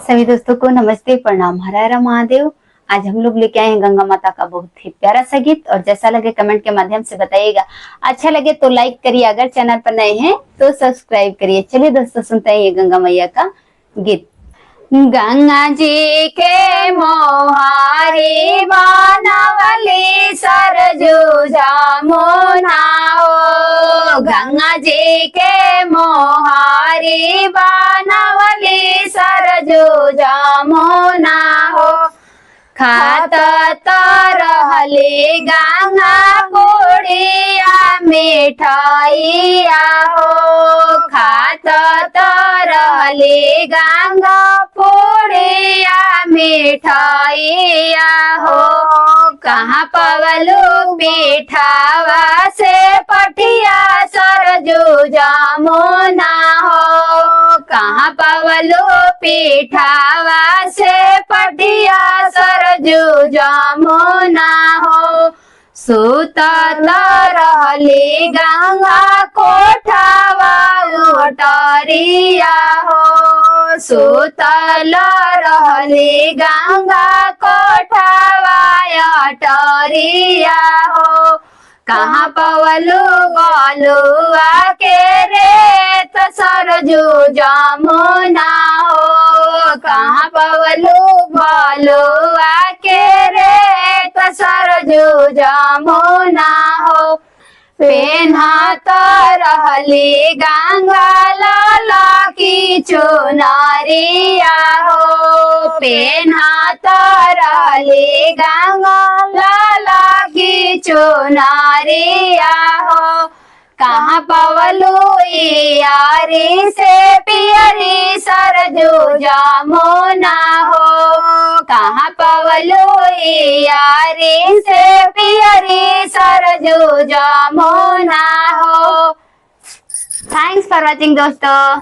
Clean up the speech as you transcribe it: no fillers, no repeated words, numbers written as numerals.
सभी दोस्तों को नमस्ते, प्रणाम, हर हर महादेव। आज हम लोग लेके आए हैं गंगा माता का बहुत ही प्यारा सा गीत, और जैसा लगे कमेंट के माध्यम से बताइएगा। अच्छा लगे तो लाइक करिए, अगर चैनल पर नए हैं तो सब्सक्राइब करिए। चलिए दोस्तों, सुनते हैं ये गंगा मैया का गीत। गंगा जी के मोहारी बनवली सरजू जामुना हो, गंगा जी के मोहारी बनवली सरजू जामुना हो। खात रहली गंगा गुड़िया मिठाइया हो, खात रहली गंगा पुड़िया मिठाइया हो। कहाँ पवलू पीठावा से पटिया सरजू जामुना हो, कहाँ पवलू पीठावा से पटिया सरजू जामुना हो। सुतल रहली गंगा कोठावा उटरिया हो, सुतल रहली गंगा कोठावा अटरिया हो। कहाँ पवलू बलुआ के रेत सरजू जामुना हो, कहाँ पवलू बलुआ के रेत सरजू जामुना हो। पेन्हत रहली गंगा लाला की चुनरिया हो, पेन्हत रहली गंगा लाला की चुनरिया हो। कहाँ पवलू यारी से पियरी सरजू जामुना हो, कहाँ पवलू यारी से पियरी सरजू जामुना हो। थैंक्स फॉर वॉचिंग दोस्तों।